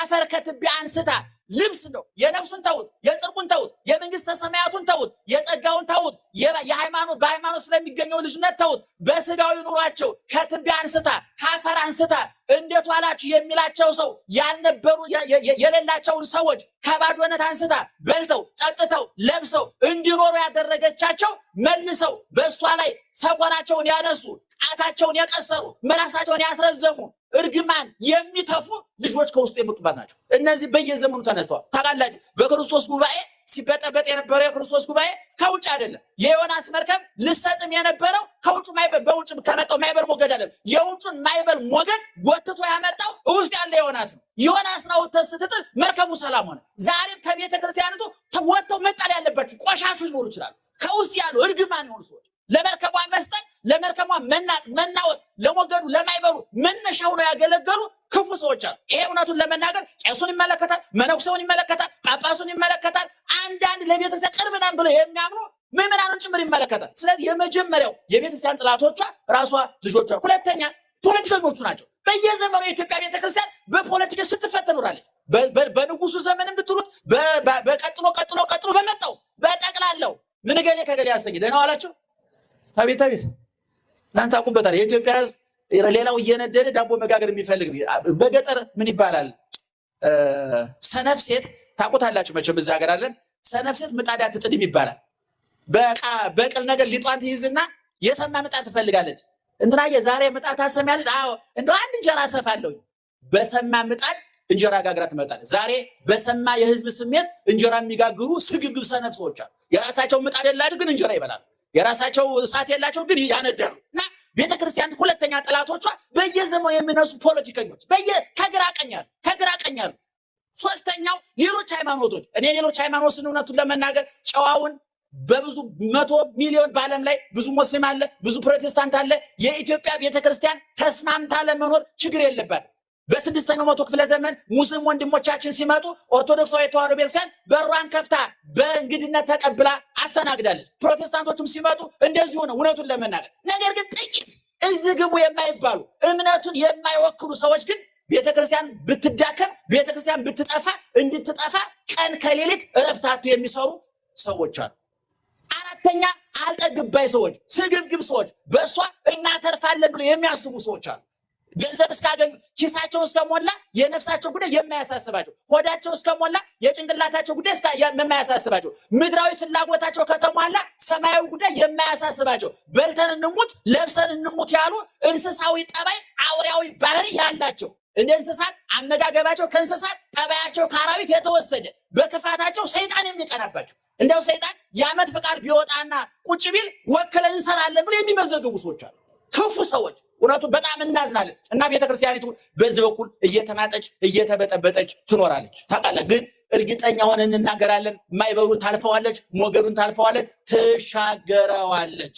ካፈር ከትቢያ አንስታ ልብስ ነው የነፍሱን ተውት የጽድቁን ተውት የመንግስተ ሰማያቱን ተውት የጸጋውን ተውት የሃይማኖት በሃይማኖት ስለሚገኘው ልጅነት ተውት በስጋዊ ኑሯቸው ከትቢያ አንስታ ካፈር አንስታ እንዴት ዋላችሁ የሚላቸው ሰው ያልነበሩ የሌላቸውን ሰዎች ከባዶነት አንስታ በልተው ጠጥተው ለብሰው እንዲኖሩ ያደረገቻቸው መልሰው በእሷ ላይ ሰቆናቸውን ያነሱ ጣታቸውን የቀሰሩ ምላሳቸውን ያስረዘሙ እርግማን የሚተፉ ልጆች ከውስጡ የመጡባት ናቸው። እነዚህ በየዘመኑ ተነስተዋል። ታውቃላችሁ በክርስቶስ ጉባኤ ሲበጠበጥ የነበረው የክርስቶስ ጉባኤ ከውጭ አይደለም። የዮናስ መርከብ ልሰጥም የነበረው ከውጭ ማይበል በውጭ ከመጣው ማይበል ሞገድ አይደለም። የውጭን ማይበል ሞገድ ጎትቶ ያመጣው ውስጥ ያለ ዮናስ ነው። ዮናስ ነው ተስትጥል መርከቡ ሰላም ሆነ። ዛሬም ከቤተ ክርስቲያኒቱ ወጥተው መጣል ያለባቸው ቆሻሹ ሊኖሩ ይችላሉ። ከውስጥ ያሉ እርግማን የሆኑ ሰዎች ለመርከቧ መስጠት ለመርከቧ መናወጥ ለሞገዱ ለማይበሉ መነሻው ነው ያገለገሉ ክፉ ሰዎች አሉ። ይሄ እውነቱን ለመናገር ቄሱን ይመለከታል፣ መነኩሴውን ይመለከታል፣ ጳጳሱን ይመለከታል። አንዳንድ ለቤተክርስቲያን ቅርብ ነን ብለው የሚያምኑ ምዕመናኑን ጭምር ይመለከታል። ስለዚህ የመጀመሪያው የቤተክርስቲያን ጥላቶቿ ራሷ ልጆቿ፣ ሁለተኛ ፖለቲከኞቹ ናቸው። በየዘመኑ የኢትዮጵያ ቤተክርስቲያን በፖለቲካ ስትፈተን ኖራለች። በንጉሱ ዘመንም ብትሉት በቀጥሎ በመጣው በጠቅላላው ምን ገሌ ከገሌ ያሰኝ ደህና ዋላችሁ ታቤት እናንተ አቁበታል። የኢትዮጵያ ሕዝብ ሌላው እየነደደ ዳቦ መጋገር የሚፈልግ በገጠር ምን ይባላል? ሰነፍ ሴት ታውቁታላችሁ መቼም እዛ ሀገር አለን። ሰነፍ ሴት ምጣድ አትጥድም ይባላል። በቅል ነገር ሊጧን ትይዝና የሰማ ምጣድ ትፈልጋለች። እንትናየ ዛሬ ምጣድ ታሰሚያለች። አዎ እንደው አንድ እንጀራ ሰፋለሁ። በሰማ ምጣድ እንጀራ ጋግራ ትመጣለች። ዛሬ በሰማ የህዝብ ስሜት እንጀራ የሚጋግሩ ስግብግብ ሰነፍ ሰዎች አሉ። የራሳቸው ምጣድ የላቸው ግን እንጀራ ይበላሉ። የራሳቸው እሳት የላቸው ግን ያነዳሉ። እና ቤተክርስቲያን ሁለተኛ ጠላቶቿ በየዘመኑ የሚነሱ ፖለቲከኞች ከግራ ቀኛሉ። ሶስተኛው ሌሎች ሃይማኖቶች። እኔ ሌሎች ሃይማኖትን እውነቱን ለመናገር ጨዋውን በብዙ 100 ሚሊዮን በዓለም ላይ ብዙ ሙስሊም አለ፣ ብዙ ፕሮቴስታንት አለ። የኢትዮጵያ ቤተክርስቲያን ተስማምታ ለመኖር ችግር የለባትም። በ6ኛው መቶ ክፍለ ዘመን ሙስሊም ወንድሞቻችን ሲመጡ ኦርቶዶክሳዊ ተዋሕዶ ቤተክርስቲያን በሯን ከፍታ በእንግድነት ተቀብላ አስተናግዳለች። ፕሮቴስታንቶችም ሲመጡ እንደዚሁ ነው እውነቱን ለመናገር። ነገር ግን ጥቂት እዚህ ግቡ የማይባሉ እምነቱን የማይወክሉ ሰዎች ግን ቤተክርስቲያን ብትዳከም ቤተክርስቲያን ብትጠፋ እንድትጠፋ ቀን ከሌሊት እረፍታቱ የሚሰሩ ሰዎች አሉ። አራተኛ አልጠግባይ ሰዎች፣ ስግብግብ ሰዎች፣ በእሷ እናተርፋለን ብለው የሚያስቡ ሰዎች አሉ። ገንዘብ እስካገኙ ኪሳቸው እስከሞላ የነፍሳቸው ጉዳይ የማያሳስባቸው፣ ሆዳቸው እስከሞላ የጭንቅላታቸው ጉዳይ የማያሳስባቸው፣ ምድራዊ ፍላጎታቸው ከተሟላ ሰማያዊ ጉዳይ የማያሳስባቸው፣ በልተን እንሙት ለብሰን እንሙት ያሉ እንስሳዊ ጠባይ አውሬያዊ ባህሪ ያላቸው እንደ እንስሳት አመጋገባቸው ከእንስሳት ጠባያቸው ከአራዊት የተወሰደ በክፋታቸው ሰይጣን የሚቀናባቸው እንደው ሰይጣን የዓመት ፍቃድ ቢወጣና ቁጭ ቢል ወክለን እንሰራለን ብሎ የሚመዘግቡ ሰዎች አሉ። ክፉ ሰዎች እውነቱ በጣም እናዝናለን። እና ቤተክርስቲያኒቱ በዚህ በኩል እየተናጠች እየተበጠበጠች ትኖራለች። ታውቃለህ ግን እርግጠኛ ሆነን እንናገራለን። ማይበሩን ታልፈዋለች፣ ሞገዱን ታልፈዋለች፣ ትሻገረዋለች።